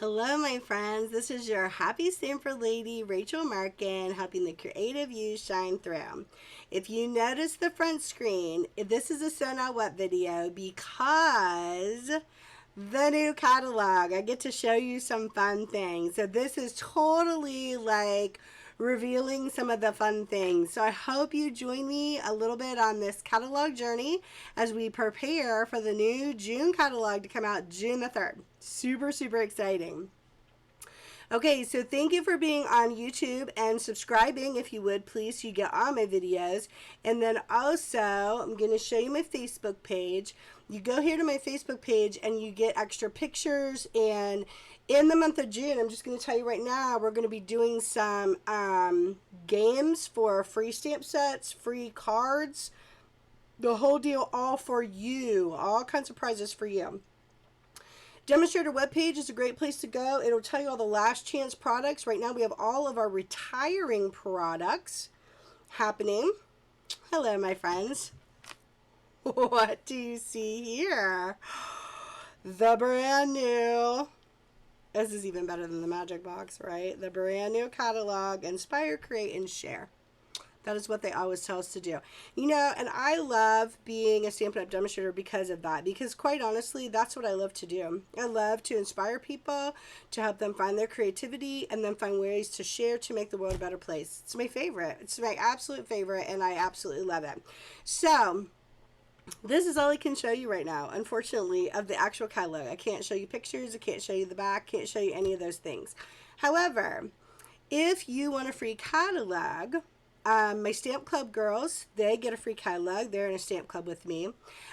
Hello, my friends. This is your happy stamper lady, Rachel Markin, helping the creative you shine through. If you notice the front screen, this is a So Now What video because the new catalog. I get to show you some fun things. So this is totally like revealing some of the fun things. So I hope you join me a little bit on this catalog journey as we prepare for the new June catalog to come out June the 3rd. Super, super exciting. Okay, so thank you for being on YouTube and subscribing, if you would, please, so you get all my videos. And then also, I'm going to show you my Facebook page. You go here to my Facebook page and you get extra pictures. And in the month of June, I'm just going to tell you right now, we're going to be doing some games for free stamp sets, free cards, the whole deal, all for you. All kinds of prizes for you. Demonstrator webpage is a great place to go. It'll tell you all the last chance products. Right now we have all of our retiring products happening. Hello, my friends. What do you see here? The brand new, this is even better than the magic box, right? The brand new catalog, Inspire, Create, and Share. That is what they always tell us to do. You know, and I love being a Stampin' Up! Demonstrator because of that. Because quite honestly, that's what I love to do. I love to inspire people, to help them find their creativity, and then find ways to share to make the world a better place. It's my favorite. It's my absolute favorite, and I absolutely love it. So, this is all I can show you right now, unfortunately, of the actual catalog. I can't show you pictures. I can't show you the back. Can't show you any of those things. However, if you want a free catalog, my Stamp Club girls, they get a free catalog. They're in a Stamp Club with me.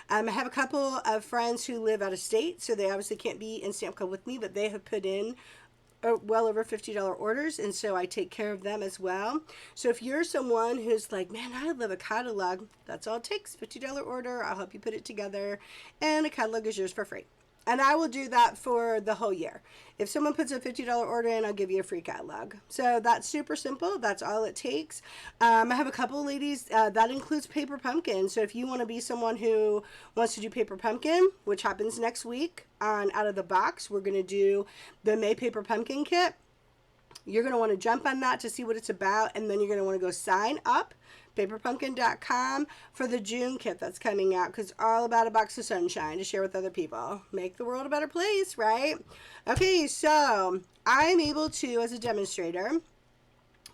I have a couple of friends who live out of state, so they obviously can't be in Stamp Club with me, but they have put in well over $50 orders, and so I take care of them as well. So if you're someone who's like, man, I love a catalog, that's all it takes, $50 order. I'll help you put it together, and a catalog is yours for free. And I will do that for the whole year. If someone puts a $50 order in, I'll give you a free catalog. So that's super simple. That's all it takes. I have a couple of ladies, that includes Paper Pumpkin. So if you want to be someone who wants to do Paper Pumpkin, which happens next week on Out of the Box, we're going to do the May Paper Pumpkin kit. You're going to want to jump on that to see what it's about, and then you're going to want to go sign up, paperpumpkin.com, for the June kit that's coming out, because it's all about a box of sunshine to share with other people. Make the world a better place, right? Okay, so I'm able to, as a demonstrator,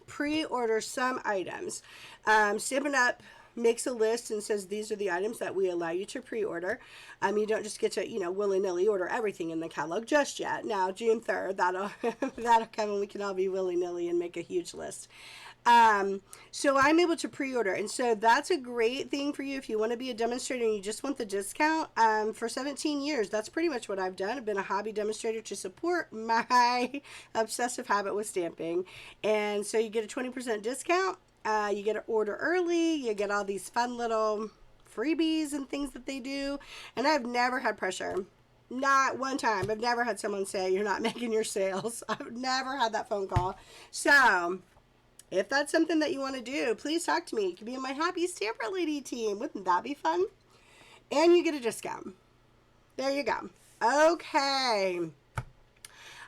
pre-order some items. Stampin' Up! Makes a list and says these are the items that we allow you to pre-order. You don't just get to, willy-nilly order everything in the catalog just yet. Now, June 3rd, that'll come and we can all be willy-nilly and make a huge list. So I'm able to pre-order, and so that's a great thing for you if you want to be a demonstrator and you just want the discount. For 17 years, that's pretty much what I've done. I've been a hobby demonstrator to support my obsessive habit with stamping, and so you get a 20% discount. You get an order early, you get all these fun little freebies and things that they do, and I've never had pressure. Not one time. I've never had someone say you're not making your sales. I've never had that phone call. So if that's something that you want to do, please talk to me. You can be in my Happy Stamper Lady team. Wouldn't that be fun? And you get a discount. There you go. Okay.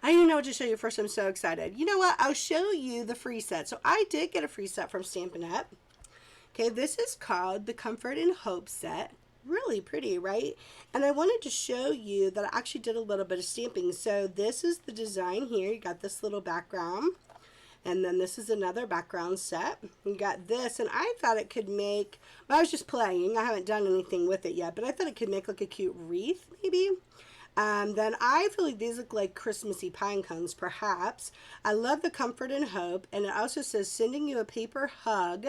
I don't even know what to show you first. I'm so excited. You know what? I'll show you the free set. So I did get a free set from Stampin' Up! Okay, this is called the Comfort and Hope set. Really pretty, right? And I wanted to show you that I actually did a little bit of stamping. So this is the design here. You got this little background. And then this is another background set. You got this, and I thought it could make, well, I was just playing. I haven't done anything with it yet, but I thought it could make like a cute wreath, maybe. Then I feel like these look like Christmassy pine cones, perhaps. I love the Comfort and Hope, and it also says, sending you a paper hug.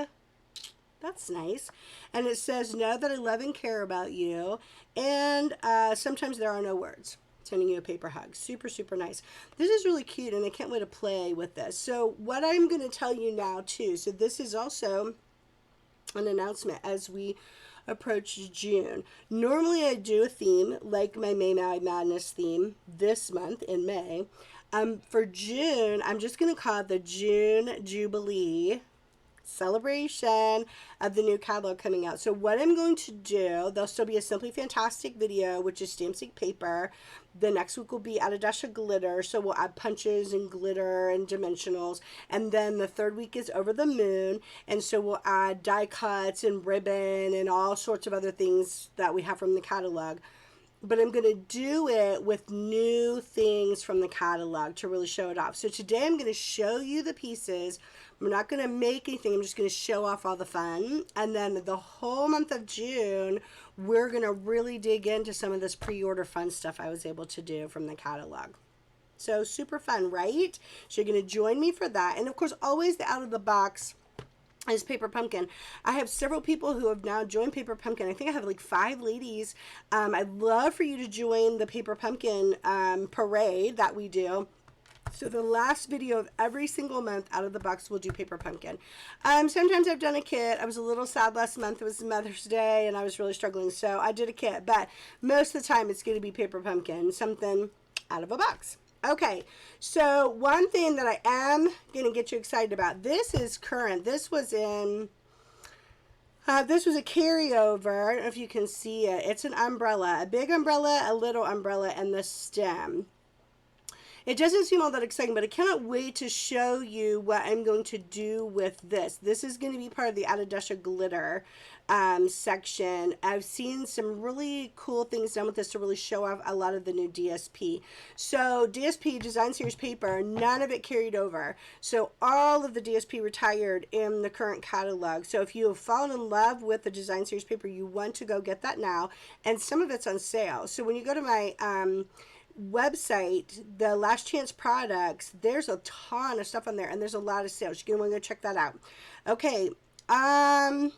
That's nice. And it says, know that I love and care about you, and sometimes there are no words. Sending you a paper hug. Super, super nice. This is really cute, and I can't wait to play with this. So what I'm going to tell you now, too, so this is also an announcement as we approach June. Normally I do a theme like my May Madness theme this month in May. For June, I'm just going to call it the June Jubilee celebration of the new catalog coming out. So what I'm going to do, there'll still be a Simply Fantastic video, which is stamp sync paper. The next week will be Add a Dash of Glitter, so we'll add punches and glitter and dimensionals. And then the third week is Over the Moon, and so we'll add die cuts and ribbon and all sorts of other things that we have from the catalog. But I'm going to do it with new things from the catalog to really show it off. So today I'm going to show you the pieces. I'm not going to make anything. I'm just going to show off all the fun. And then the whole month of June, we're going to really dig into some of this pre-order fun stuff I was able to do from the catalog. So super fun, right? So you're going to join me for that. And of course, always the out of the box is Paper Pumpkin. I have several people who have now joined Paper Pumpkin. I think I have like 5 ladies. I'd love for you to join the Paper Pumpkin parade that we do. So the last video of every single month out of the box will do Paper Pumpkin. Sometimes I've done a kit. I was a little sad last month. It was Mother's Day and I was really struggling. So I did a kit. But most of the time it's going to be Paper Pumpkin. Something out of a box. Okay, so one thing that I am going to get you excited about, this is current. This was in, this was a carryover. I don't know if you can see it. It's an umbrella, a big umbrella, a little umbrella, and the stem. It doesn't seem all that exciting, but I cannot wait to show you what I'm going to do with this. This is going to be part of the Add a Dash of Glitter section. I've seen some really cool things done with this to really show off a lot of the new DSP. So DSP, Design Series paper, none of it carried over. So all of the DSP retired in the current catalog. So if you have fallen in love with the Design Series paper, you want to go get that now. And some of it's on sale. So when you go to my website, the Last Chance products, there's a ton of stuff on there and there's a lot of sales. You're gonna want to go check that out. Okay, I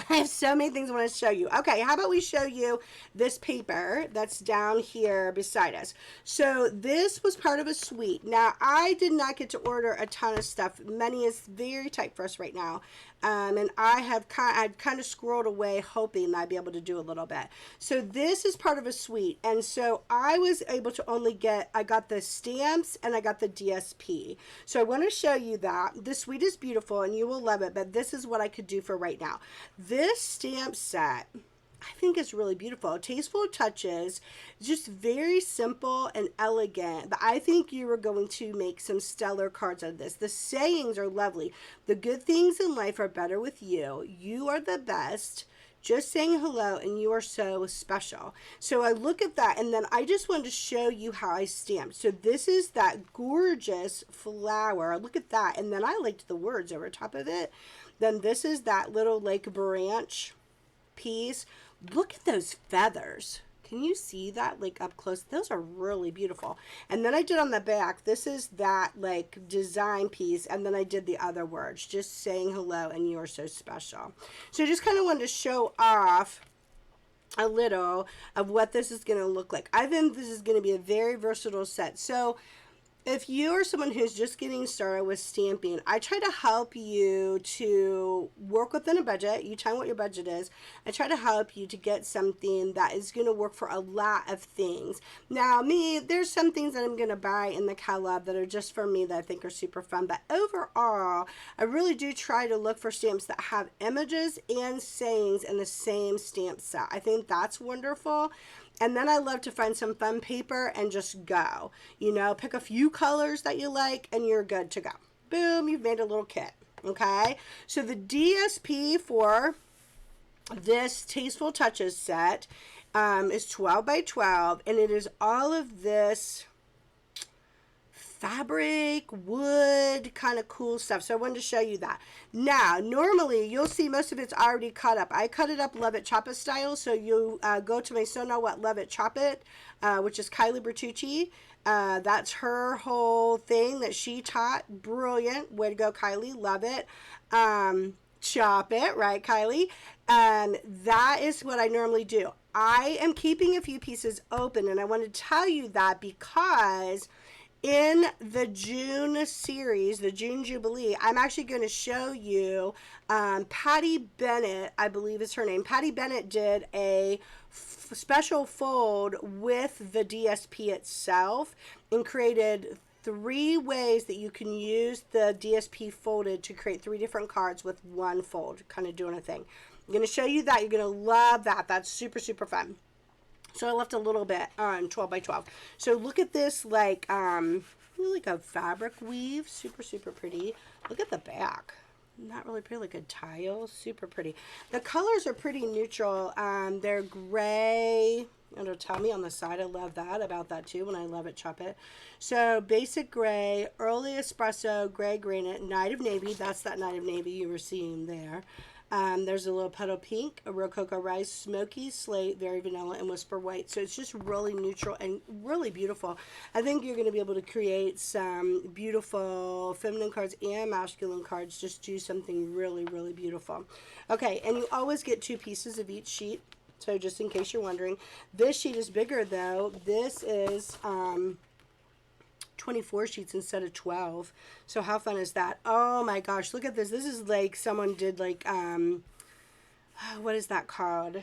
have so many things I want to show you. Okay, how about we show you this paper that's down here beside us. So this was part of a suite. Now, I did not get to order a ton of stuff. Money is very tight for us right now. And I'd kind of scrolled away hoping I'd be able to do a little bit. So this is part of a suite. And so I was able to only get, I got the stamps and I got the DSP. So I want to show you that. This suite is beautiful and you will love it, but this is what I could do for right now. This stamp set, I think it's really beautiful. Tasteful touches, just very simple and elegant. But I think you are going to make some stellar cards out of this. The sayings are lovely. The good things in life are better with you. You are the best. Just saying hello and you are so special. So I look at that and then I just wanted to show you how I stamped. So this is that gorgeous flower. Look at that. And then I liked the words over top of it. Then this is that little like branch piece. Look at those feathers. Can you see that like up close? Those are really beautiful. And then I did on the back, this is that like design piece. And then I did the other words, just saying hello and you're so special. So I just kind of wanted to show off a little of what this is going to look like. I think this is going to be a very versatile set. So if you are someone who's just getting started with stamping, I try to help you to work within a budget. You tell me what your budget is. I try to help you to get something that is going to work for a lot of things. Now, me, there's some things that I'm going to buy in the catalog that are just for me that I think are super fun. But overall, I really do try to look for stamps that have images and sayings in the same stamp set. I think that's wonderful. And then I love to find some fun paper and just go. You know, pick a few colors that you like and you're good to go. Boom, you've made a little kit. Okay, so the DSP for this Tasteful Touches set is 12 by 12 and it is all of this fabric, wood, kind of cool stuff. So I wanted to show you that. Now, normally you'll see most of it's already cut up. I cut it up Love It Chop It style. So you go to my So Now What Love It Chop It, which is Kylie Bertucci. That's her whole thing that she taught. Brilliant. Way to go, Kylie. Love it. Chop it, right, Kylie? That is what I normally do. I am keeping a few pieces open, and I want to tell you that because in the June series, the June Jubilee, I'm actually going to show you Patty Bennett, I believe is her name. Patty Bennett did a special fold with the DSP itself and created 3 ways that you can use the DSP folded to create 3 different cards with one fold, kind of doing a thing. I'm going to show you that. You're going to love that. That's super, super fun. So I left a little bit on 12 by 12. So look at this, like a fabric weave. Super, super pretty. Look at the back. Not really pretty, like a tile. Super pretty. The colors are pretty neutral. They're gray. It'll tell me on the side. I love that about that too when I love it, chop it. So basic gray, early espresso, gray granite, night of navy. That's that night of navy you were seeing there. There's a little petal pink, a rococo rice, smoky slate, very vanilla, and whisper white. So it's just really neutral and really beautiful. I think you're going to be able to create some beautiful feminine cards and masculine cards. Just do something really, really beautiful. Okay, and you always get 2 pieces of each sheet. So just in case you're wondering, this sheet is bigger though. This is 24 sheets instead of 12. So how fun is that? Oh my gosh, look at this. This is like someone did like what is that called?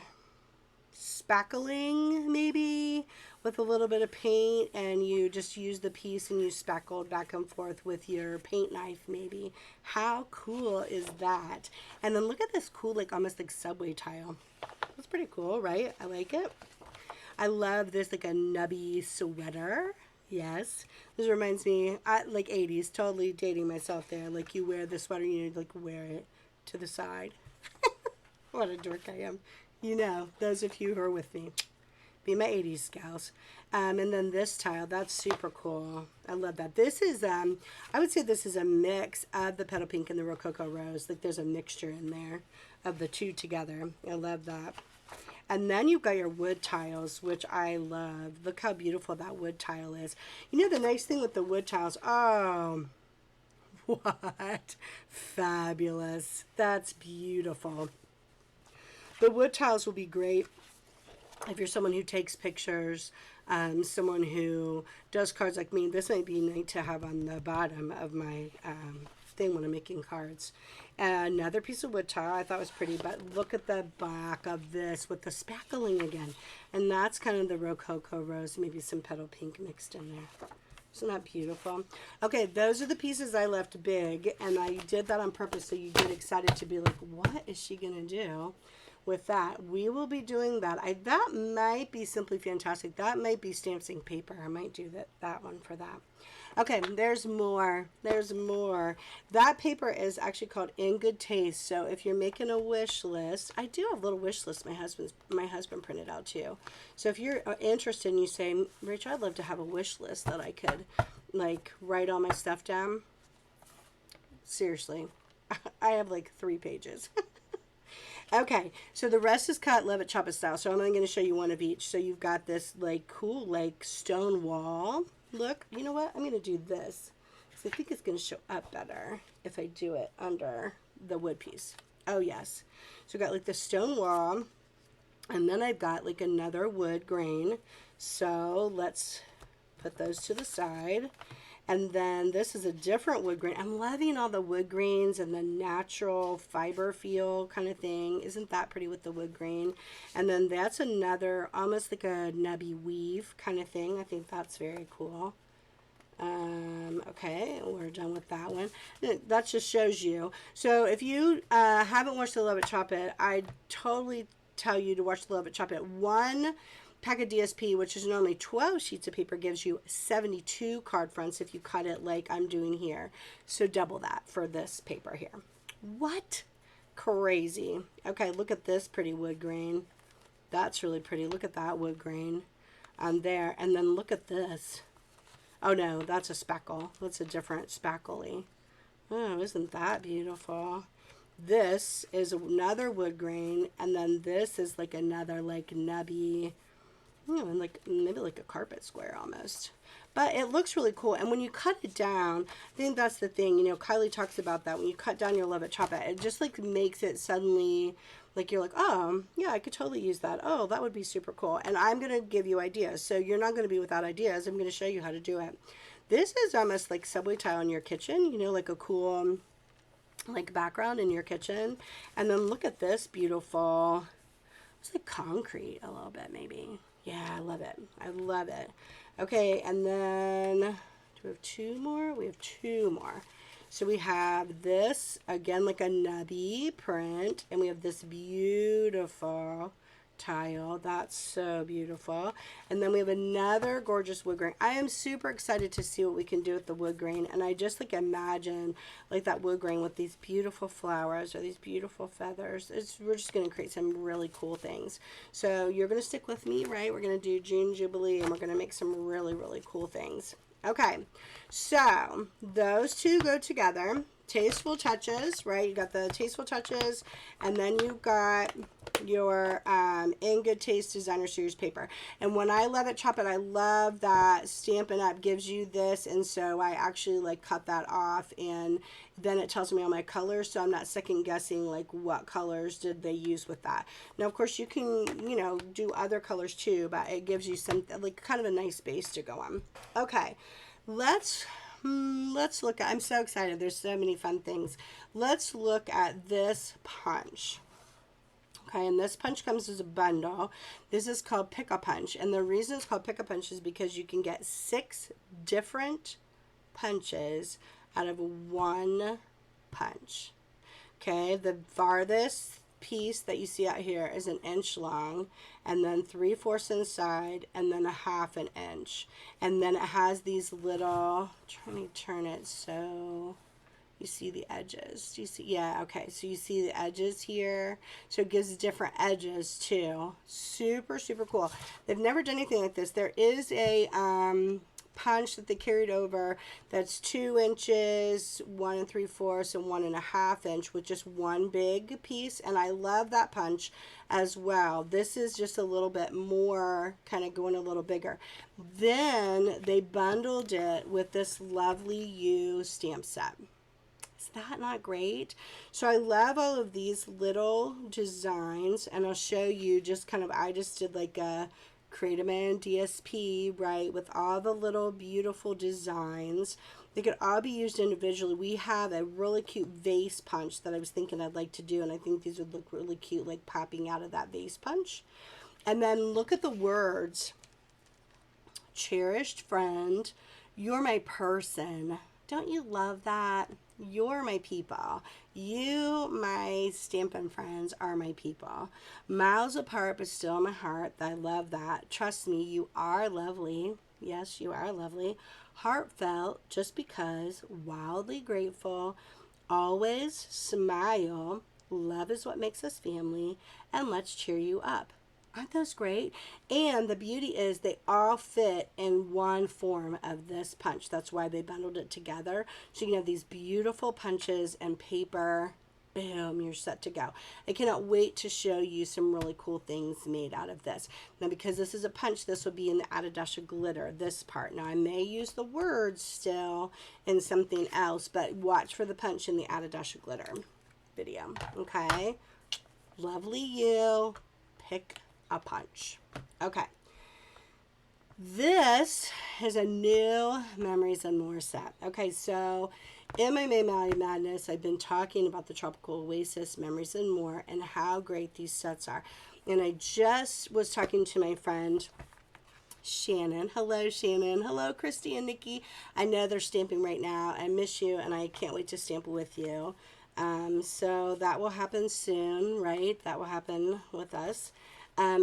Spackling, maybe, with a little bit of paint, and you just use the piece and you spackled back and forth with your paint knife, maybe. How cool is that? And then look at this cool, like almost like subway tile. That's pretty cool, right? I like it. I love this, like a nubby sweater. Yes, this reminds me, like 80s, totally dating myself there. Like you wear the sweater, you like wear it to the side. What a dork I am. You know, those of you who are with me, be my 80s gals. And then this tile, that's super cool. I love that. This is, I would say this is a mix of the petal pink and the rococo rose. Like there's a mixture in there of the 2 together. I love that. And then you've got your wood tiles, which I love. Look how beautiful that wood tile is. You know the nice thing with the wood tiles, oh, what? Fabulous. That's beautiful. The wood tiles will be great if you're someone who takes pictures, someone who does cards like me. This might be neat to have on the bottom of my thing when I'm making cards. Another piece of wood tile I thought was pretty, but look at the back of this with the spackling again. And that's kind of the rococo rose, maybe some petal pink mixed in there. Isn't that beautiful? Okay, those are the pieces I left big, and I did that on purpose so you get excited to be like, what is she going to do with that? We will be doing that. That might be Simply Fantastic. That might be Stamp Ink paper. I might do that one for that. Okay, there's more. There's more. That paper is actually called In Good Taste. So if you're making a wish list, I do have a little wish list my husband printed out too. So if you're interested and you say, Rachel, I'd love to have a wish list that I could like write all my stuff down. Seriously, I have like 3 pages. Okay, so the rest is cut, love it, chop it style. So I'm only going to show you one of each. So you've got this like cool like stone wall. Look, you know what? I'm going to do this. So I think it's going to show up better if I do it under the wood piece. Oh, yes. So I've got like the stone wall, and then I've got like another wood grain. So let's put those to the side. And then this is a different wood grain. I'm loving all the wood grains and the natural fiber feel kind of thing. Isn't that pretty with the wood grain? And then that's another, almost like a nubby weave kind of thing. I think that's very cool. Okay, we're done with that one. That just shows you. So if you haven't watched the Love It Chop It, I totally tell you to watch the Love It Chop It. One pack of DSP, which is normally 12 sheets of paper, gives you 72 card fronts if you cut it like I'm doing here. So double that for this paper here. What? Crazy. Okay, look at this pretty wood grain. That's really pretty. Look at that wood grain on there. And then look at this. Oh no, that's a speckle. That's a different speckly. Oh, isn't that beautiful? This is another wood grain, and then this is like another like nubby, and like maybe like a carpet square almost. But it looks really cool. And when you cut it down, I think that's the thing, you know, Kylie talks about that. When you cut down your Love It Chop It, it just like makes it suddenly like you're like, oh, yeah, I could totally use that. Oh, that would be super cool. And I'm going to give you ideas. So you're not going to be without ideas. I'm going to show you how to do it. This is almost like subway tile in your kitchen, you know, like a cool like background in your kitchen. And then look at this beautiful, it's like concrete a little bit maybe. Yeah, I love it. I love it. Okay, and then do we have two more? We have two more. So we have this, again, like a nubby print, and we have this beautiful tile. That's so beautiful. And then we have another gorgeous wood grain. I am super excited to see what we can do with the wood grain, and I just like imagine like that wood grain with these beautiful flowers or these beautiful feathers. We're just going to create some really cool things. So you're going to stick with me, right? We're going to do June Jubilee, and we're going to make some really, really cool things. Okay, so those two go together. Tasteful touches, right? You got the tasteful touches, and then you got your In Good Taste Designer Series paper. And when I Love It, Chop It, I love that Stampin' Up! Gives you this, and so I actually like cut that off, and then it tells me all my colors, so I'm not second guessing like what colors did they use with that. Now, of course, you can, you know, do other colors too, but it gives you some like kind of a nice base to go on. Okay, let's look at, I'm so excited. There's so many fun things. Let's look at this punch. Okay, and this punch comes as a bundle. This is called Pick-a-Punch, and the reason it's called Pick-a-Punch is because you can get 6 different punches out of one punch. Okay, the farthest piece that you see out here is 1 inch long, and then 3/4 inside, and then 1/2 inch. And then it has these little, trying to turn it so you see the edges. Do you see? Yeah, okay. So you see the edges here. So it gives different edges too. Super, super cool. They've never done anything like this. There is a punch that they carried over that's 2 inches, 1 3/4, and 1.5 inch with just one big piece, and I love that punch as well. This is just a little bit more, kind of going a little bigger. Then they bundled it with this lovely U stamp set. Is that not great? So I love all of these little designs, and I'll show you just kind of, I just did like a Create a Man DSP, right, with all the little beautiful designs. They could all be used individually. We have a really cute vase punch that I was thinking I'd like to do, and I think these would look really cute, like popping out of that vase punch. And then look at the words. Cherished friend, you're my person. Don't you love that? You're my people. You, my Stampin' friends, are my people. Miles apart, but still in my heart. I love that. Trust me, you are lovely. Yes, you are lovely. Heartfelt, just because. Wildly grateful. Always smile. Love is what makes us family. And let's cheer you up. Aren't those great? And the beauty is they all fit in one form of this punch. That's why they bundled it together. So you can have these beautiful punches and paper. Boom, you're set to go. I cannot wait to show you some really cool things made out of this. Now, because this is a punch, this will be in the Add a Dash of Glitter, this part. Now, I may use the words still in something else, but watch for the punch in the Add a Dash of Glitter video. Okay? Lovely you. Pick a punch. Okay. This is a new Memories and More set. Okay, so in my May Madness, I've been talking about the Tropical Oasis Memories and More and how great these sets are. And I just was talking to my friend Shannon. Hello, Shannon. Hello, Christy and Nikki. I know they're stamping right now. I miss you, and I can't wait to stamp with you. So that will happen soon, right? That will happen with us.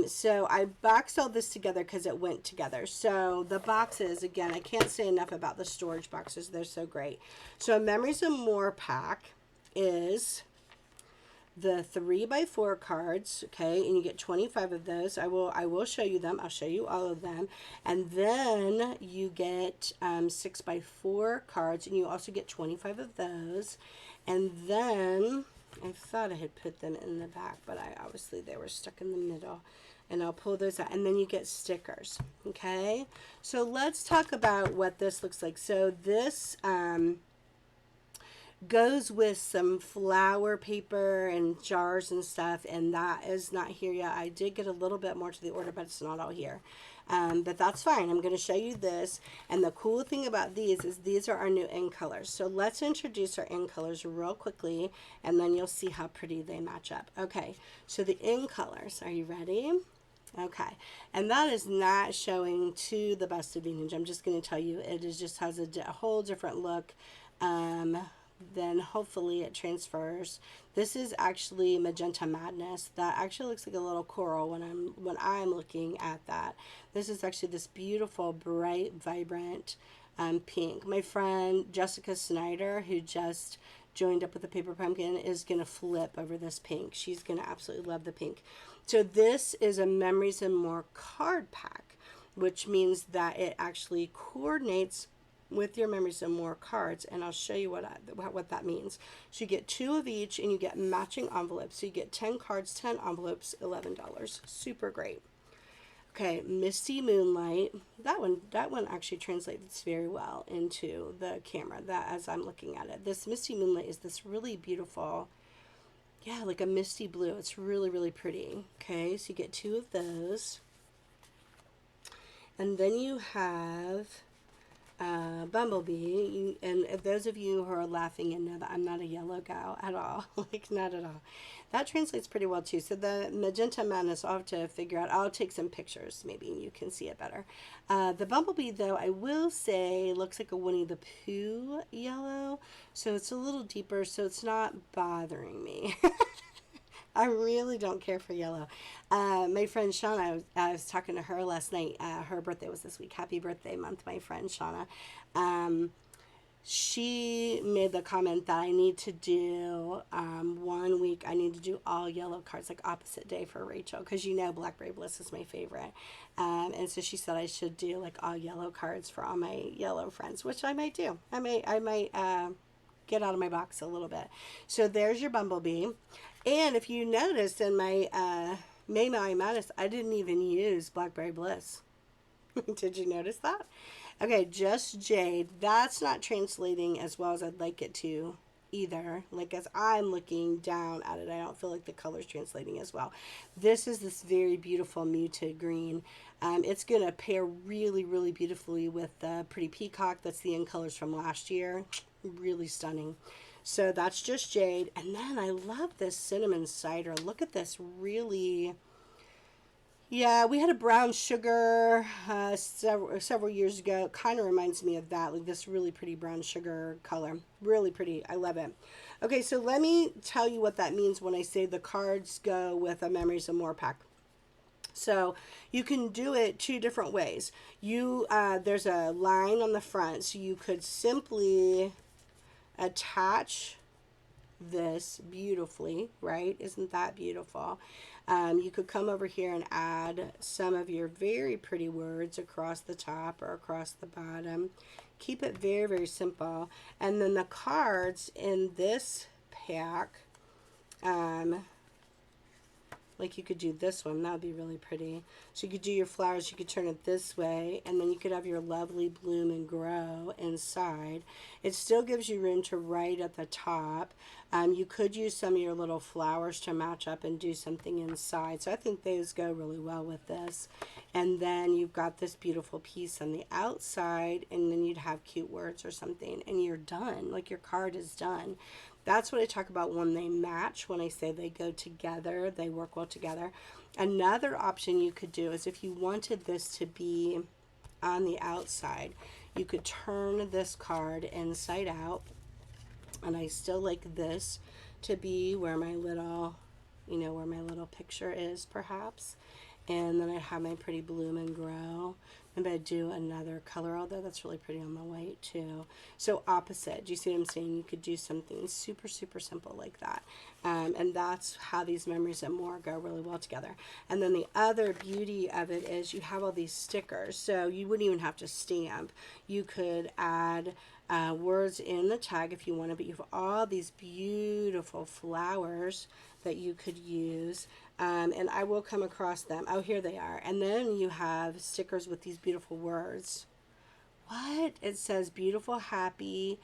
So I boxed all this together because it went together. So the boxes, again, I can't say enough about the storage boxes. They're so great. So a Memories and More pack is the 3x4 cards, okay, and you get 25 of those. I will show you them. I'll show you all of them. And then you get 6x4 cards, and you also get 25 of those. And then I thought I had put them in the back, but obviously they were stuck in the middle. And I'll pull those out. And then you get stickers, okay? So let's talk about what this looks like. So this goes with some flower paper and jars and stuff, and that is not here yet. I did get a little bit more to the order, but it's not all here. But that's fine. I'm going to show you this. And the cool thing about these is these are our new in colors. So let's introduce our in colors real quickly, and then you'll see how pretty they match up. Okay, so the in colors, are you ready? Okay, and that is not showing to the best advantage. I'm just going to tell you, it is just has a whole different look. Um, then hopefully it transfers. This is actually Magenta Madness. That actually looks like a little coral when I'm looking at that. This is actually this beautiful, bright, vibrant pink. My friend Jessica Snyder, who just joined up with the Paper Pumpkin, is going to flip over this pink. She's going to absolutely love the pink. So this is a Memories and More card pack, which means that it actually coordinates with your Memories and More cards, and I'll show you what that means. So you get 2 of each, and you get matching envelopes. So you get 10 cards, 10 envelopes, $11. Super great. Okay, Misty Moonlight. That one actually translates very well into the camera. That as I'm looking at it, this Misty Moonlight is this really beautiful, yeah, like a misty blue. It's really, really pretty. Okay, so you get 2 of those. And then you have Bumblebee. And those of you who are laughing and know that I'm not a yellow gal at all, like not at all. That translates pretty well too. So the Magenta Madness, I'll have to figure out. I'll take some pictures maybe and you can see it better. The Bumblebee though, I will say looks like a Winnie the Pooh yellow. So it's a little deeper, so it's not bothering me. I really don't care for yellow. My friend Shauna, I was talking to her last night. Her birthday was this week. Happy birthday month, my friend Shauna. She made the comment that I need to do 1 week. I need to do all yellow cards, like opposite day for Rachel, because you know Blackberry Bliss is my favorite. And so she said I should do like all yellow cards for all my yellow friends, which I might do. I might get out of my box a little bit. So there's your Bumblebee. And if you noticed in my May Madness, I didn't even use Blackberry Bliss. Did you notice that? Okay, just Jade. That's not translating as well as I'd like it to either. Like as I'm looking down at it, I don't feel like the color's translating as well. This is this very beautiful muted green. It's going to pair really, really beautifully with the Pretty Peacock. That's the in colors from last year. Really stunning. So that's just Jade. And then I love this cinnamon cider. Look at this really... Yeah, we had a brown sugar several years ago. Kind of reminds me of that, like this really pretty brown sugar color. Really pretty. I love it. Okay, so let me tell you what that means when I say the cards go with a Memories and More pack. So you can do it 2 different ways. There's a line on the front, so you could simply attach this beautifully, right? Isn't that beautiful? You could come over here and add some of your very pretty words across the top or across the bottom. Keep it very, very simple. And then the cards in this pack, like you could do this one, that would be really pretty. So you could do your flowers, you could turn it this way, and then you could have your lovely bloom and grow inside. It still gives you room to write at the top. You could use some of your little flowers to match up and do something inside. So I think those go really well with this. And then you've got this beautiful piece on the outside, and then you'd have cute words or something, and you're done. Like your card is done. That's what I talk about when they match, when I say they go together, they work well together. Another option you could do is if you wanted this to be on the outside, you could turn this card inside out. And I still like this to be where my little, where my little picture is perhaps. And then I have my pretty bloom and grow. Maybe I do another color, although that's really pretty on the white too. So opposite, do you see what I'm saying? You could do something super, super simple like that. And that's how these Memories and More go really well together. And then the other beauty of it is you have all these stickers. So you wouldn't even have to stamp. You could add words in the tag if you want to, but you have all these beautiful flowers that you could use. And I will come across them. Oh, here they are. And then you have stickers with these beautiful words. What? It says beautiful, happy,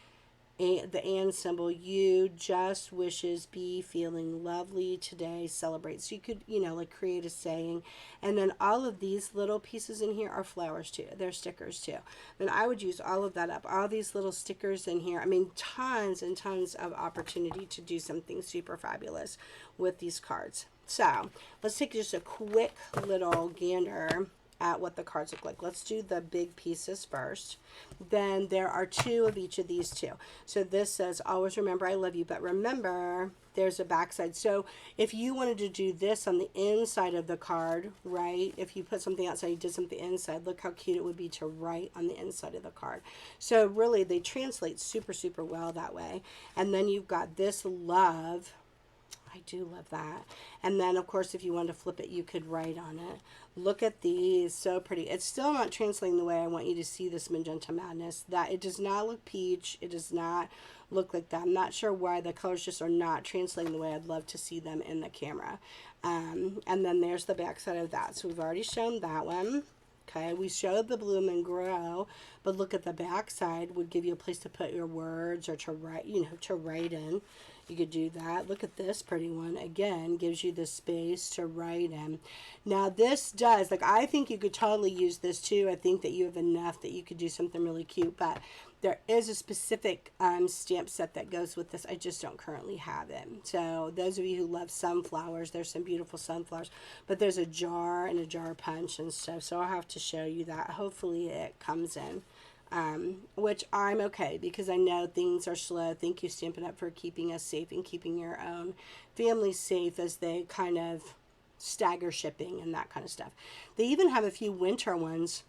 and the and symbol, you just wishes be feeling lovely today, celebrate. So you could, like create a saying. And then all of these little pieces in here are flowers too. They're stickers too. And I would use all of that up. All these little stickers in here. I mean, tons and tons of opportunity to do something super fabulous with these cards. So let's take just a quick little gander at what the cards look like. Let's do the big pieces first. Then there are two of each of these two. So this says, always remember I love you, but remember there's a backside. So if you wanted to do this on the inside of the card, right? If you put something outside, you did something inside, look how cute it would be to write on the inside of the card. So really they translate super, super well that way. And then you've got this love. I do love that. And then, of course, if you wanted to flip it, you could write on it. Look at these. So pretty. It's still not translating the way I want you to see this Magenta Madness. That it does not look peach. It does not look like that. I'm not sure why the colors just are not translating the way I'd love to see them in the camera. And then there's the back side of that. So we've already shown that one. Okay, we showed the bloom and grow, but look at the back side would give you a place to put your words or to write, you know, to write in. You could do that. Look at this pretty one. Again, gives you the space to write in. Now this does, like, I think you could totally use this too. I think that you have enough that you could do something really cute, but there is a specific stamp set that goes with this. I just don't currently have it. So those of you who love sunflowers, there's some beautiful sunflowers, but there's a jar and a jar punch and stuff. So I'll have to show you that. Hopefully it comes in. Which I'm okay because I know things are slow. Thank you, Stampin' Up, for keeping us safe and keeping your own family safe as they kind of stagger shipping and that kind of stuff. They even have a few winter ones.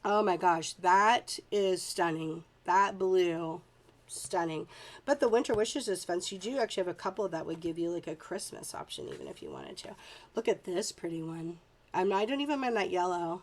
Oh my gosh, that is stunning. That blue, stunning. But the Winter Wishes is fun. So you do actually have a couple that would give you like a Christmas option even if you wanted to. Look at this pretty one. I don't even mind that yellow.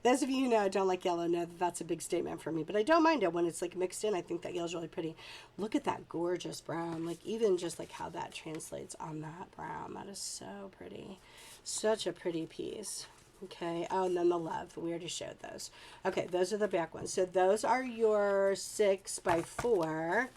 Those of you who know I don't like yellow know that that's a big statement for me, but I don't mind it when it's like mixed in. I think that yellow's really pretty. Look at that gorgeous brown, like even just like how that translates on that brown. That is so pretty. Such a pretty piece. Okay, oh, and then the love. We already showed those. Okay, those are the back ones. So those are your 6x4.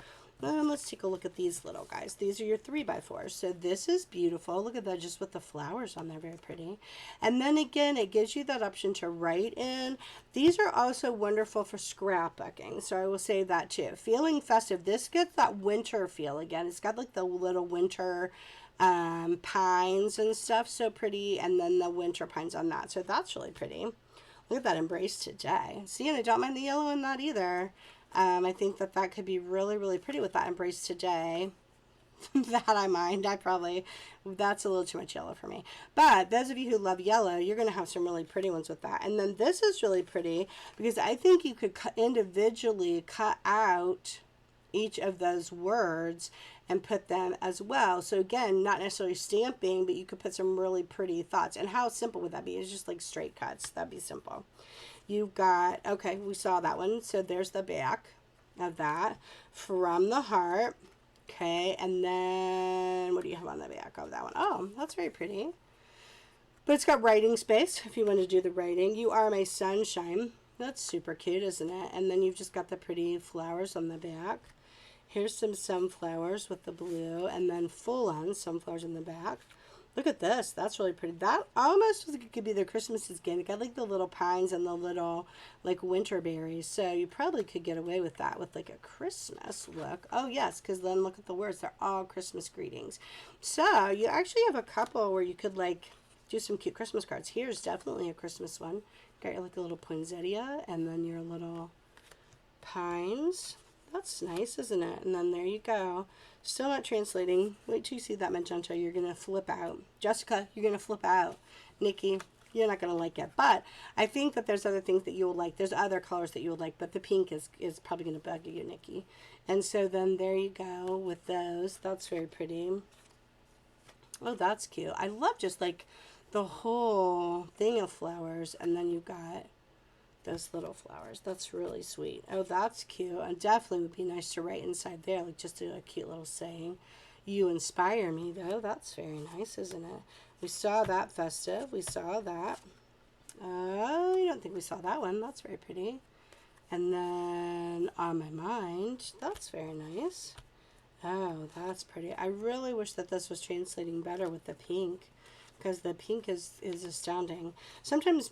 Let's take a look at these little guys. These are your 3x4s. So this is beautiful. Look at that, just with the flowers on there. Very pretty. And then again, it gives you that option to write in. These are also wonderful for scrapbooking. So I will say that too. Feeling festive. This gets that winter feel again. It's got like the little winter pines and stuff. So pretty. And then the winter pines on that. So that's really pretty. Look at that Embrace Today. See, and I don't mind the yellow in that either. I think that that could be really, really pretty with that Embrace Today. That I mind. That's a little too much yellow for me. But those of you who love yellow, you're going to have some really pretty ones with that. And then this is really pretty because I think you could individually cut out each of those words and put them as well. So again, not necessarily stamping, but you could put some really pretty thoughts. And how simple would that be? It's just like straight cuts. That'd be simple. You've got, okay, we saw that one. So there's the back of that. From the Heart. Okay, and then what do you have on the back of that one? Oh, that's very pretty. But it's got writing space if you want to do the writing. You Are My Sunshine. That's super cute, isn't it? And then you've just got the pretty flowers on the back. Here's some sunflowers with the blue, and then full-on sunflowers in the back. Look at this. That's really pretty. That almost could be the Christmas again. It got like the little pines and the little like winter berries. So you probably could get away with that with like a Christmas look. Oh yes, because then look at the words. They're all Christmas greetings. So you actually have a couple where you could like do some cute Christmas cards. Here's definitely a Christmas one. Got your like a little poinsettia and then your little pines. That's nice, isn't it? And then there you go. Still not translating. Wait till you see that magenta. You're going to flip out. Jessica, you're going to flip out. Nikki, you're not going to like it. But I think that there's other things that you will like. There's other colors that you will like. But the pink is probably going to bug you, Nikki. And so then there you go with those. That's very pretty. Oh, that's cute. I love just like the whole thing of flowers. And then you've got those little flowers. That's really sweet. Oh, that's cute. And definitely would be nice to write inside there, like just a cute little saying. You inspire me, though. That's very nice, isn't it? We saw that festive. We saw that. Oh, I don't think we saw that one. That's very pretty. And then On My Mind. That's very nice. Oh, that's pretty. I really wish that this was translating better with the pink, because the pink is astounding. Sometimes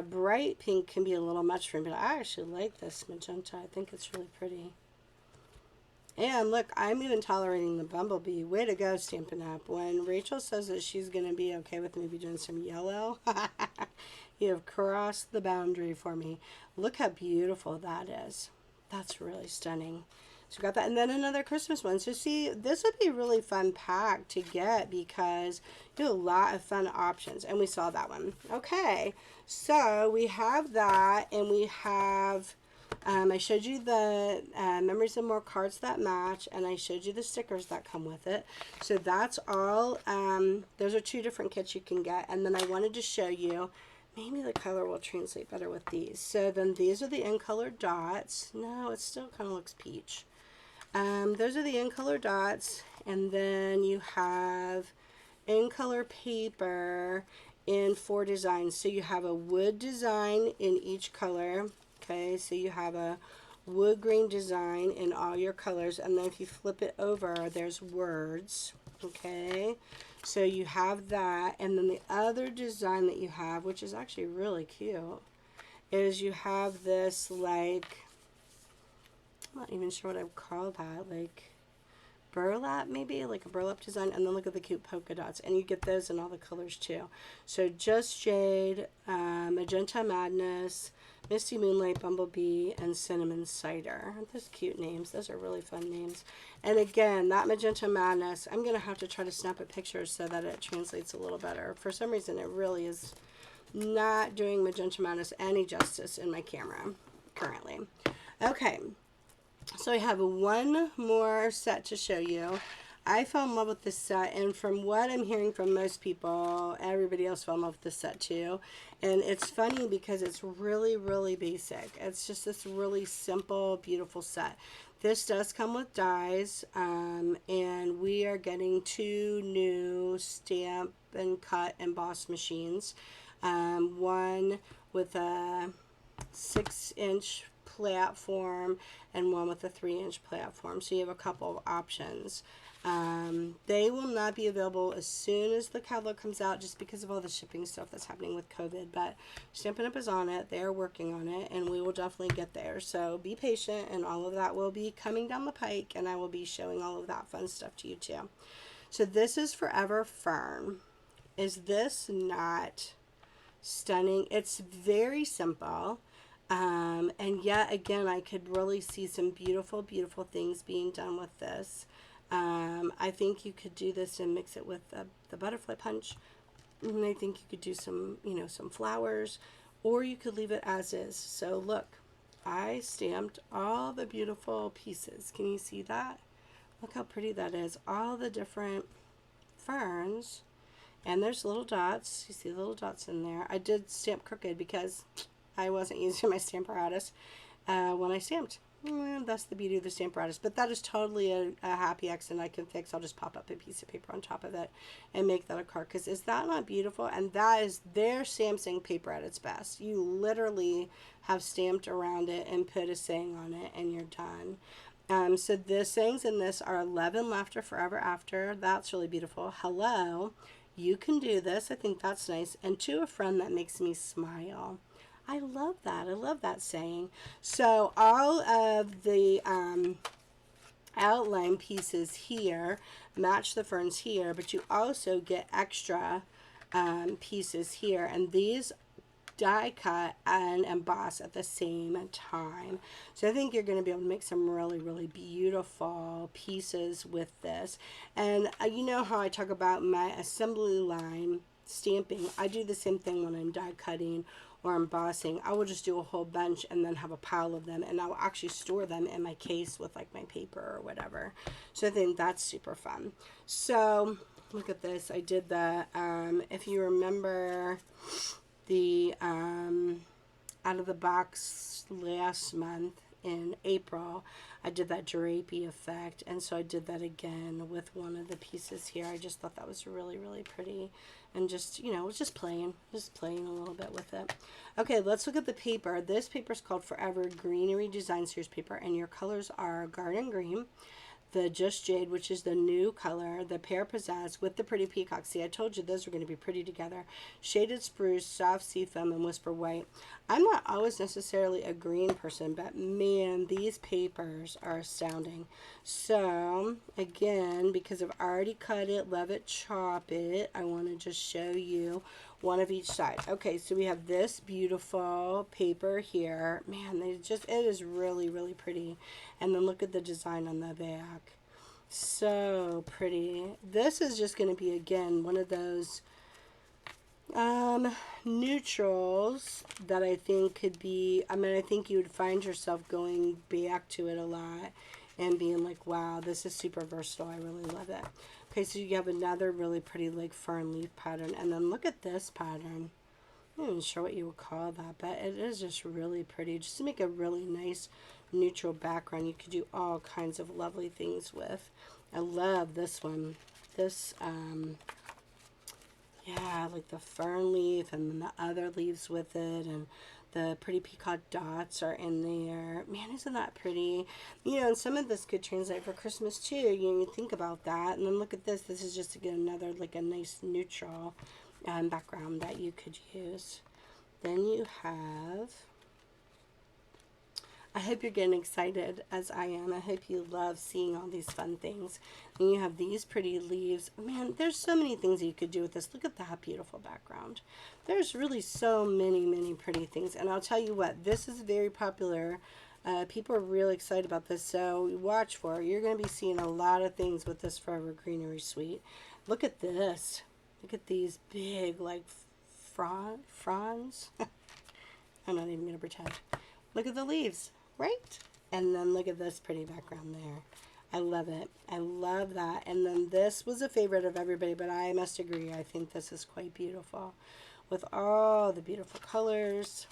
bright pink can be a little much for me, but I actually like this magenta. I think it's really pretty. And look, I'm even tolerating the bumblebee. Way to go, Stampin' Up! When Rachel says that she's going to be okay with maybe doing some yellow, you have crossed the boundary for me. Look how beautiful that is. That's really stunning. So we got that. And then another Christmas one. So see, this would be a really fun pack to get because you have a lot of fun options. And we saw that one. Okay, so we have that, and we have... I showed you the Memories and More cards that match, and I showed you the stickers that come with it. So that's all. Those are 2 different kits you can get. And then I wanted to show you, maybe the color will translate better with these. So then these are the in color dots. No, it still kind of looks peach. Those are the in color dots, and then you have in color paper in 4 designs. So you have a wood design in each color. Okay, so you have a wood grain design in all your colors, and then if you flip it over, there's words. Okay, so you have that, and then the other design that you have, which is actually really cute, is you have this, like, I'm not even sure what I would call that, like burlap, maybe like a burlap design. And then look at the cute polka dots, and you get those in all the colors too. So Just Jade, Magenta Madness, Misty Moonlight, Bumblebee, and Cinnamon Cider. Those cute names. Those are really fun names. And again, that Magenta Madness, I'm going to have to try to snap a picture so that it translates a little better. For some reason, it really is not doing Magenta Madness any justice in my camera currently. Okay, so I have one more set to show you. I fell in love with this set, and from what I'm hearing from most people, everybody else fell in love with this set too. And it's funny because it's really, really basic. It's just this really simple, beautiful set. This does come with dies, and we are getting 2 new stamp and cut emboss machines. One with a 6-inch platform and one with a 3-inch platform. So you have a couple of options. They will not be available as soon as the catalog comes out just because of all the shipping stuff that's happening with COVID, but Stampin' Up! Is on it. They're working on it, and we will definitely get there. So be patient, and all of that will be coming down the pike, and I will be showing all of that fun stuff to you too. So this is Forever Fern. Is this not stunning? It's very simple. And yet again, I could really see some beautiful, beautiful things being done with this. I think you could do this and mix it with the butterfly punch. And I think you could do some, some flowers, or you could leave it as is. So look, I stamped all the beautiful pieces. Can you see that? Look how pretty that is. All the different ferns, and there's little dots. You see the little dots in there. I did stamp crooked because I wasn't using my Stamparatus when I stamped. That's the beauty of the Stamparatus. But that is totally a happy accident I can fix. I'll just pop up a piece of paper on top of it and make that a card. Because is that not beautiful? And that is their Samsung paper at its best. You literally have stamped around it and put a saying on it, and you're done. So the sayings in this are love and laughter forever after. That's really beautiful. Hello, you can do this. I think that's nice. And to a friend that makes me smile. I love that. I love that saying. So all of the outline pieces here match the ferns here, but you also get extra pieces here, and these die cut and emboss at the same time. So I think you're going to be able to make some really, really beautiful pieces with this. And you know how I talk about my assembly line stamping. I do the same thing when I'm die cutting or embossing. I will just do a whole bunch and then have a pile of them, and I will actually store them in my case with like my paper or whatever. So I think that's super fun. So look at this. I did the if you remember the out of the box last month in April, I did that drapey effect, and so I did that again with one of the pieces here. I just thought that was really, really pretty, and just, you know, was just playing a little bit with it. Okay, let's look at the paper. This paper is called Forever Greenery Design Series paper, and your colors are Garden Green, the Just Jade, which is the new color, the Pear Pizzazz with the Pretty Peacock. See, I told you those were going to be pretty together. Shaded Spruce, Soft Seafoam, and Whisper White. I'm not always necessarily a green person, but man, these papers are astounding. So, again, because I've already cut it, love it, chop it, I want to just show you one of each side. Okay, so we have this beautiful paper here. Man, it is really, really pretty. And then look at the design on the back. So pretty. This is just going to be, again, one of those neutrals that I think could be, I mean, I think you would find yourself going back to it a lot and being like, wow, this is super versatile. I really love it. Okay, so you have another really pretty like fern leaf pattern. And then look at this pattern. I'm not even sure what you would call that, but it is just really pretty. Just to make a really nice neutral background, you could do all kinds of lovely things with. I love this one. This, yeah, like the fern leaf and then the other leaves with it, and the Pretty Peacock dots are in there. Man, isn't that pretty? You know, and some of this could translate for Christmas too. You think about that. And then look at this. This is just again another like a nice neutral background that you could use. Then you have, I hope you're getting excited as I am. I hope you love seeing all these fun things. And you have these pretty leaves. Man, there's so many things you could do with this. Look at that beautiful background. There's really so many, many pretty things. And I'll tell you what, this is very popular. People are really excited about this, so watch for it. You're going to be seeing a lot of things with this Forever Greenery Suite. Look at this. Look at these big, like, fronds. I'm not even going to pretend. Look at the leaves, right? And then look at this pretty background there. I love it. I love that. And then this was a favorite of everybody, but I must agree, I think this is quite beautiful with all the beautiful colors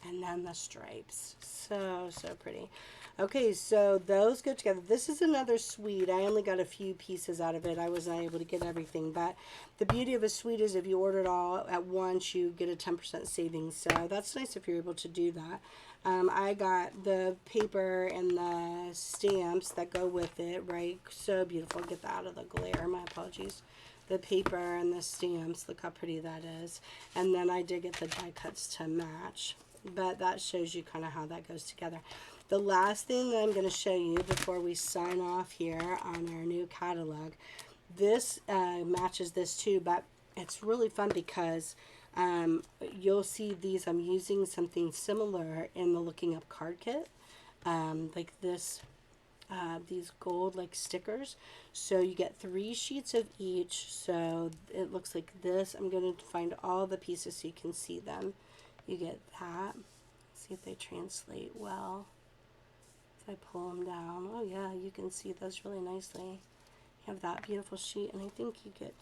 and then the stripes. So, so pretty. Okay, so those go together. This is another suite. I only got a few pieces out of it. I was not able to get everything, but the beauty of a suite is if you order it all at once, you get a 10% savings. So that's nice if you're able to do that. I got the paper and the stamps that go with it, right? So beautiful. Get that out of the glare. My apologies. The paper and the stamps. Look how pretty that is. And then I did get the die cuts to match. But that shows you kind of how that goes together. The last thing that I'm going to show you before we sign off here on our new catalog, this matches this too, but it's really fun because you'll see these. I'm using something similar in the Looking Up card kit, like this, these gold like stickers. So you get 3 sheets of each. So it looks like this. I'm going to find all the pieces so you can see them. You get that. See if they translate well. If I pull them down, oh yeah, you can see those really nicely. You have that beautiful sheet, and I think you get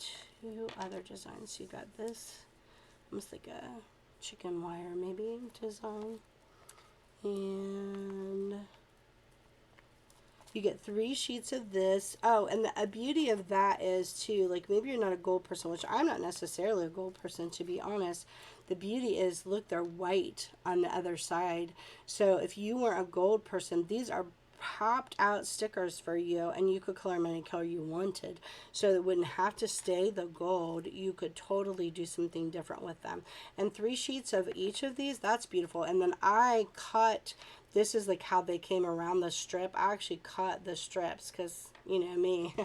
2 other designs. You got this, almost like a chicken wire maybe design, and you get 3 sheets of this. Oh, and the beauty of that is too, like maybe you're not a gold person, which I'm not necessarily a gold person, to be honest. The beauty is, look, they're white on the other side. So if you weren't a gold person, these are popped out stickers for you, and you could color them any color you wanted. So it wouldn't have to stay the gold. You could totally do something different with them. And 3 sheets of each of these, that's beautiful. And then I cut, this is like how they came around the strip. I actually cut the strips because, you know me.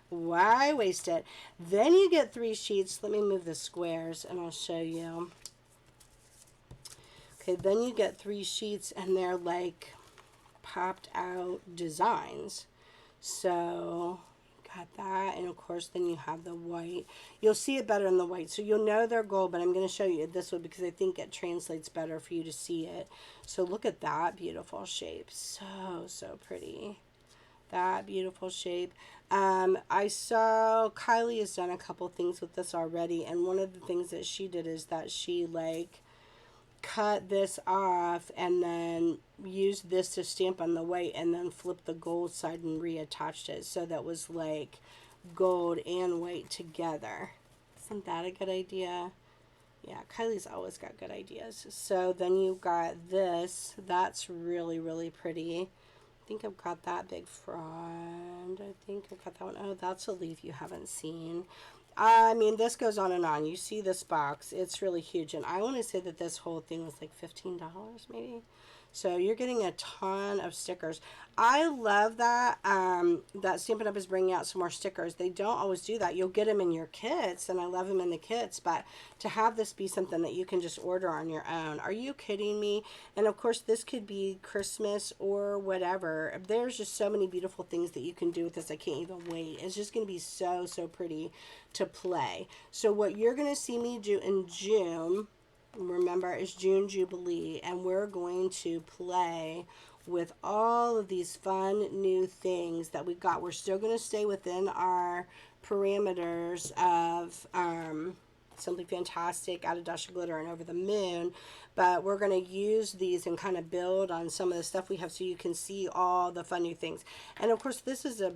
Why waste it? Then you get 3 sheets. Let me move the squares and I'll show you. Okay, then you get 3 sheets, and they're like popped out designs. So got that, and of course then you have the white. You'll see it better in the white, so you'll know they're gold, but I'm going to show you this one because I think it translates better for you to see it. So look at that beautiful shape. So, so pretty. That beautiful shape. I saw Kylie has done a couple things with this already, and one of the things that she did is that she like cut this off and then used this to stamp on the white, and then flipped the gold side and reattached it, so that was like gold and white together. Isn't that a good idea? Yeah, Kylie's always got good ideas. So then you got this. That's really, really pretty. I think I've got that big front. I think I've got that one. Oh, that's a leaf you haven't seen. I mean, this goes on and on. You see this box. It's really huge. And I want to say that this whole thing was like $15 maybe. So you're getting a ton of stickers. I love that that Stampin' Up! Is bringing out some more stickers. They don't always do that. You'll get them in your kits, and I love them in the kits, but to have this be something that you can just order on your own. Are you kidding me? And of course, this could be Christmas or whatever. There's just so many beautiful things that you can do with this. I can't even wait. It's just going to be so, so pretty to play. So what you're going to see me do in June, remember, it's June Jubilee, and we're going to play with all of these fun new things that we've got. We're still going to stay within our parameters of Simply Fantastic, Add a Dash of Glitter, and Over the Moon, but we're going to use these and kind of build on some of the stuff we have so you can see all the fun new things. And of course, this is a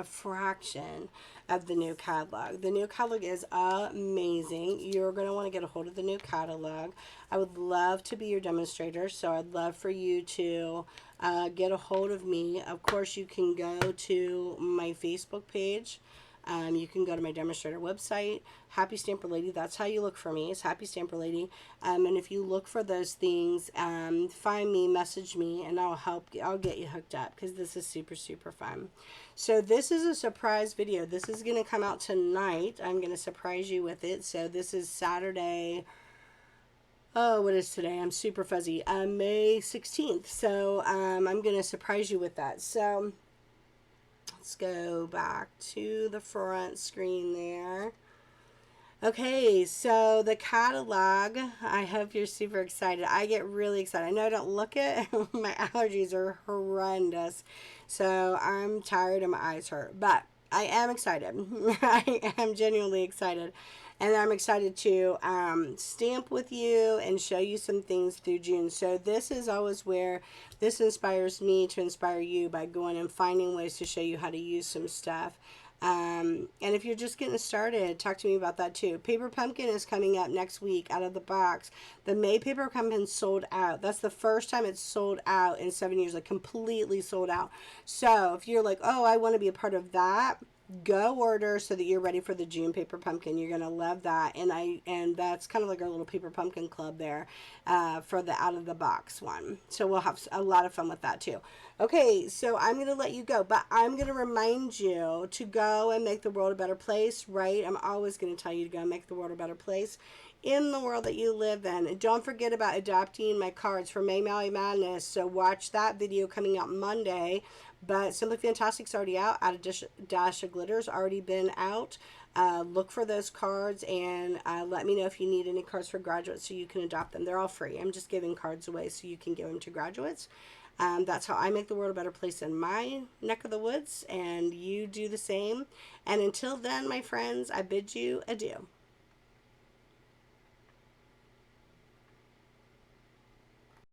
fraction of the new catalog. The new catalog is amazing. You're going to want to get a hold of the new catalog. I would love to be your demonstrator, so I'd love for you to get a hold of me. Of course, you can go to my Facebook page. You can go to my demonstrator website, Happy Stamper Lady. That's how you look for me. It's Happy Stamper Lady. And if you look for those things, find me, message me, and I'll get you hooked up, because this is super, super fun. So this is a surprise video. This is going to come out tonight. I'm going to surprise you with it. So this is Saturday. Oh, what is today? I'm super fuzzy. May 16th. So I'm going to surprise you with that. So let's go back to the front screen there. Okay, so the catalog, I hope you're super excited. I get really excited. I know I don't look it. My allergies are horrendous. So I'm tired and my eyes hurt. But I am excited. I am genuinely excited. And I'm excited to stamp with you and show you some things through June. So this is always where this inspires me to inspire you, by going and finding ways to show you how to use some stuff. And if you're just getting started, talk to me about that too. Paper Pumpkin is coming up next week out of the box. The May Paper Pumpkin sold out. That's the first time it's sold out in 7 years, like completely sold out. So if you're like, oh, I want to be a part of that, go order so that you're ready for the June Paper Pumpkin. You're gonna love that. And that's kind of like our little Paper Pumpkin club there for the out of the box one. So we'll have a lot of fun with that too. Okay, so I'm gonna let you go, but I'm gonna remind you to go and make the world a better place, right? I'm always gonna tell you to go and make the world a better place in the world that you live in. And don't forget about adopting my cards for May Maui Madness. So watch that video coming out Monday. But Simply Fantastic's already out. Add a Dash of Glitter's already been out. Look for those cards, and let me know if you need any cards for graduates so you can adopt them. They're all free. I'm just giving cards away so you can give them to graduates. That's how I make the world a better place in my neck of the woods, and you do the same. And until then, my friends, I bid you adieu.